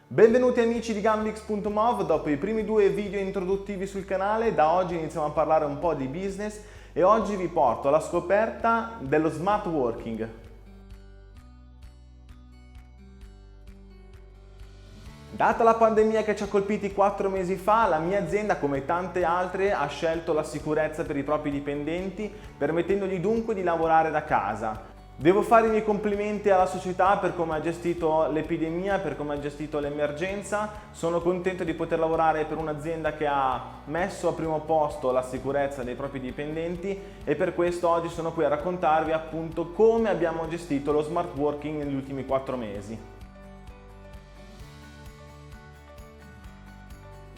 Benvenuti amici di Gambix.mov, dopo i primi 2 video introduttivi sul canale, da oggi iniziamo a parlare un po' di business e oggi vi porto alla scoperta dello smart working. Data la pandemia che ci ha colpiti 4 mesi fa, la mia azienda, come tante altre, ha scelto la sicurezza per i propri dipendenti, permettendogli dunque di lavorare da casa. Devo fare i miei complimenti alla società per come ha gestito l'epidemia, per come ha gestito l'emergenza. Sono contento di poter lavorare per un'azienda che ha messo a primo posto la sicurezza dei propri dipendenti e per questo oggi sono qui a raccontarvi appunto come abbiamo gestito lo smart working negli ultimi 4 mesi.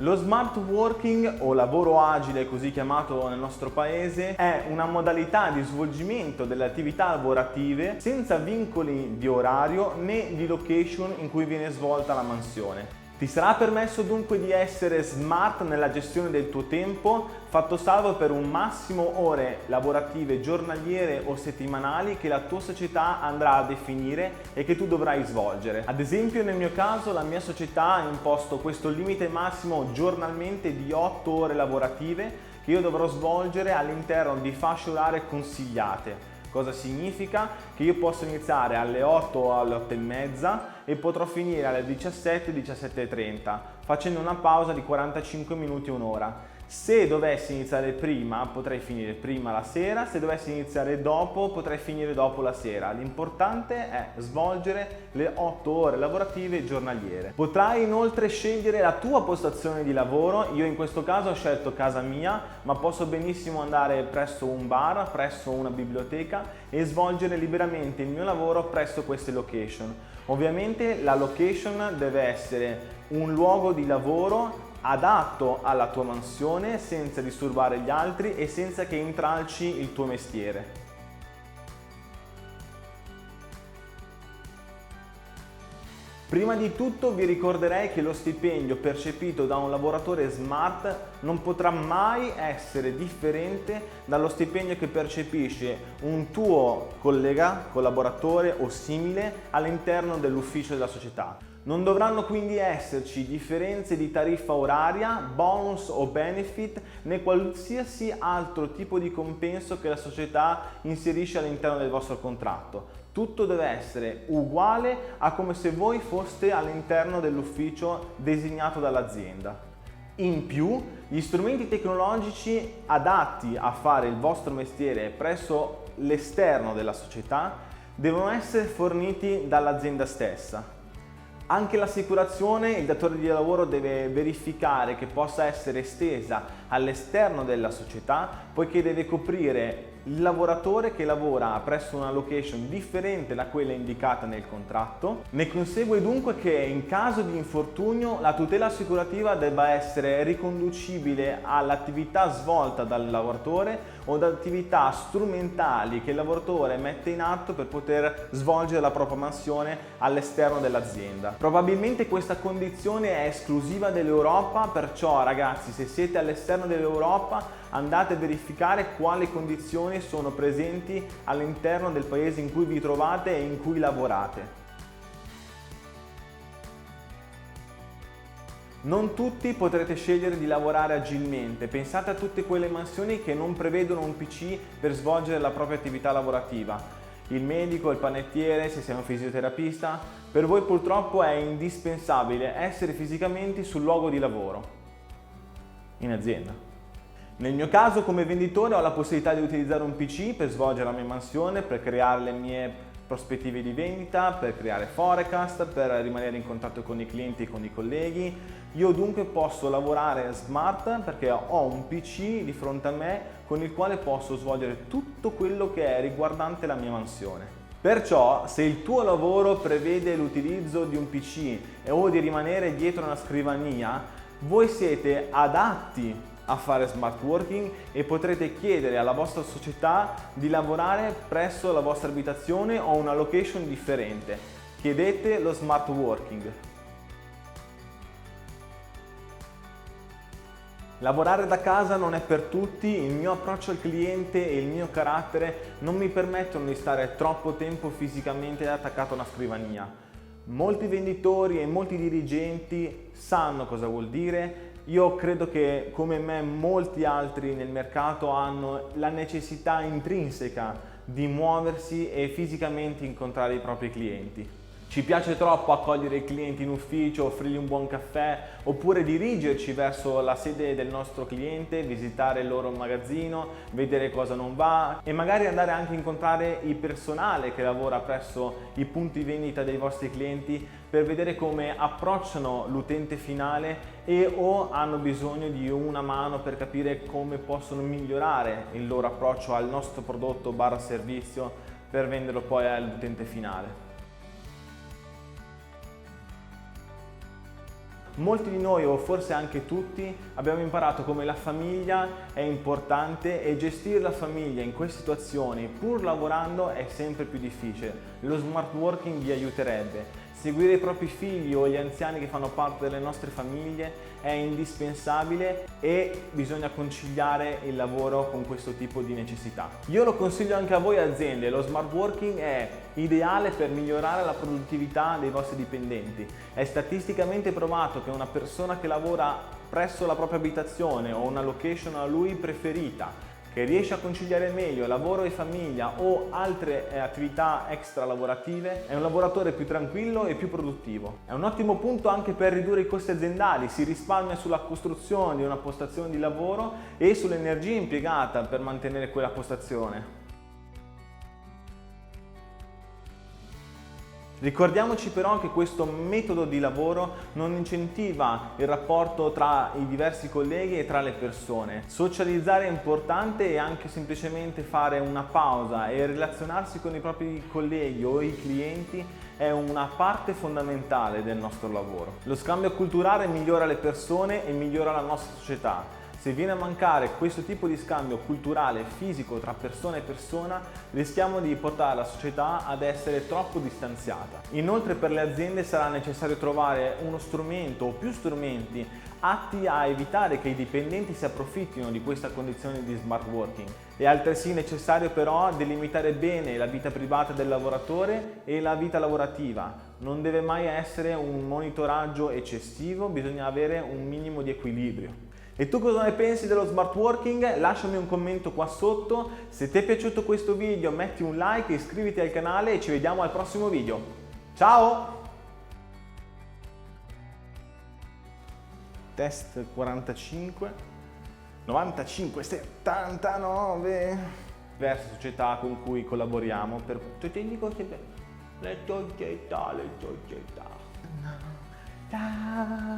Lo smart working o lavoro agile, così chiamato nel nostro paese, è una modalità di svolgimento delle attività lavorative senza vincoli di orario né di location in cui viene svolta la mansione. Ti sarà permesso dunque di essere smart nella gestione del tuo tempo, fatto salvo per un massimo ore lavorative giornaliere o settimanali che la tua società andrà a definire e che tu dovrai svolgere. Ad esempio, nel mio caso, la mia società ha imposto questo limite massimo giornalmente di 8 ore lavorative che io dovrò svolgere all'interno di fasce orarie consigliate. Cosa significa? Che io posso iniziare alle 8 o alle 8 e mezza e potrò finire alle 17, 17:30, facendo una pausa di 45 minuti, un'ora. Se dovessi iniziare prima, potrei finire prima la sera, se dovessi iniziare dopo, potrei finire dopo la sera. L'importante è svolgere le 8 ore lavorative giornaliere. Potrai inoltre scegliere la tua postazione di lavoro. Io in questo caso ho scelto casa mia, ma posso benissimo andare presso un bar, presso una biblioteca e svolgere liberamente il mio lavoro presso queste location. Ovviamente la location deve essere un luogo di lavoro adatto alla tua mansione, senza disturbare gli altri e senza che intralci il tuo mestiere. Prima di tutto vi ricorderei che lo stipendio percepito da un lavoratore smart non potrà mai essere differente dallo stipendio che percepisce un tuo collega, collaboratore o simile all'interno dell'ufficio della società. Non dovranno quindi esserci differenze di tariffa oraria, bonus o benefit, né qualsiasi altro tipo di compenso che la società inserisce all'interno del vostro contratto. Tutto deve essere uguale a come se voi foste all'interno dell'ufficio designato dall'azienda. In più, gli strumenti tecnologici adatti a fare il vostro mestiere presso l'esterno della società devono essere forniti dall'azienda stessa. Anche l'assicurazione il datore di lavoro deve verificare che possa essere estesa all'esterno della società, poiché deve coprire il lavoratore che lavora presso una location differente da quella indicata nel contratto. Ne consegue dunque che in caso di infortunio la tutela assicurativa debba essere riconducibile all'attività svolta dal lavoratore o ad attività strumentali che il lavoratore mette in atto per poter svolgere la propria mansione all'esterno dell'azienda. Probabilmente questa condizione è esclusiva dell'Europa, perciò ragazzi, se siete all'esterno dell'Europa andate a verificare quali condizioni sono presenti all'interno del paese in cui vi trovate e in cui lavorate. Non tutti potrete scegliere di lavorare agilmente. Pensate a tutte quelle mansioni che non prevedono un PC per svolgere la propria attività lavorativa. Il medico, il panettiere, se sei un fisioterapista. Per voi purtroppo è indispensabile essere fisicamente sul luogo di lavoro, in azienda. Nel mio caso, come venditore, ho la possibilità di utilizzare un PC per svolgere la mia mansione, per creare le mie prospettive di vendita, per creare forecast, per rimanere in contatto con i clienti e con i colleghi. Io dunque posso lavorare smart perché ho un PC di fronte a me con il quale posso svolgere tutto quello che è riguardante la mia mansione. Perciò, se il tuo lavoro prevede l'utilizzo di un PC o di rimanere dietro una scrivania, voi siete adatti a fare smart working e potrete chiedere alla vostra società di lavorare presso la vostra abitazione o una location differente. Chiedete lo smart working. Lavorare da casa non è per tutti, il mio approccio al cliente e il mio carattere non mi permettono di stare troppo tempo fisicamente attaccato a una scrivania. Molti venditori e molti dirigenti sanno cosa vuol dire. Io credo che come me molti altri nel mercato hanno la necessità intrinseca di muoversi e fisicamente incontrare i propri clienti. Ci piace troppo accogliere i clienti in ufficio, offrirgli un buon caffè, oppure dirigerci verso la sede del nostro cliente, visitare il loro magazzino, vedere cosa non va e magari andare anche a incontrare il personale che lavora presso i punti vendita dei vostri clienti per vedere come approcciano l'utente finale e o hanno bisogno di una mano per capire come possono migliorare il loro approccio al nostro prodotto / servizio per venderlo poi all'utente finale. Molti di noi, o forse anche tutti, abbiamo imparato come la famiglia è importante e gestire la famiglia in queste situazioni, pur lavorando, è sempre più difficile. Lo smart working vi aiuterebbe. Seguire i propri figli o gli anziani che fanno parte delle nostre famiglie è indispensabile e bisogna conciliare il lavoro con questo tipo di necessità. Io lo consiglio anche a voi aziende, lo smart working è ideale per migliorare la produttività dei vostri dipendenti. È statisticamente provato che una persona che lavora presso la propria abitazione o una location a lui preferita, che riesce a conciliare meglio lavoro e famiglia o altre attività extra lavorative, è un lavoratore più tranquillo e più produttivo. È un ottimo punto anche per ridurre i costi aziendali, si risparmia sulla costruzione di una postazione di lavoro e sull'energia impiegata per mantenere quella postazione. Ricordiamoci però che questo metodo di lavoro non incentiva il rapporto tra i diversi colleghi e tra le persone. Socializzare è importante e anche semplicemente fare una pausa e relazionarsi con i propri colleghi o i clienti è una parte fondamentale del nostro lavoro. Lo scambio culturale migliora le persone e migliora la nostra società. Se viene a mancare questo tipo di scambio culturale fisico tra persona e persona, rischiamo di portare la società ad essere troppo distanziata. Inoltre per le aziende sarà necessario trovare uno strumento o più strumenti atti a evitare che i dipendenti si approfittino di questa condizione di smart working. È altresì necessario però delimitare bene la vita privata del lavoratore e la vita lavorativa. Non deve mai essere un monitoraggio eccessivo, bisogna avere un minimo di equilibrio. E tu cosa ne pensi dello smart working? Lasciami un commento qua sotto. Se ti è piaciuto questo video metti un like, iscriviti al canale e ci vediamo al prossimo video. Ciao! Test 45, 95, 79. Diverse società con cui collaboriamo per... Le società.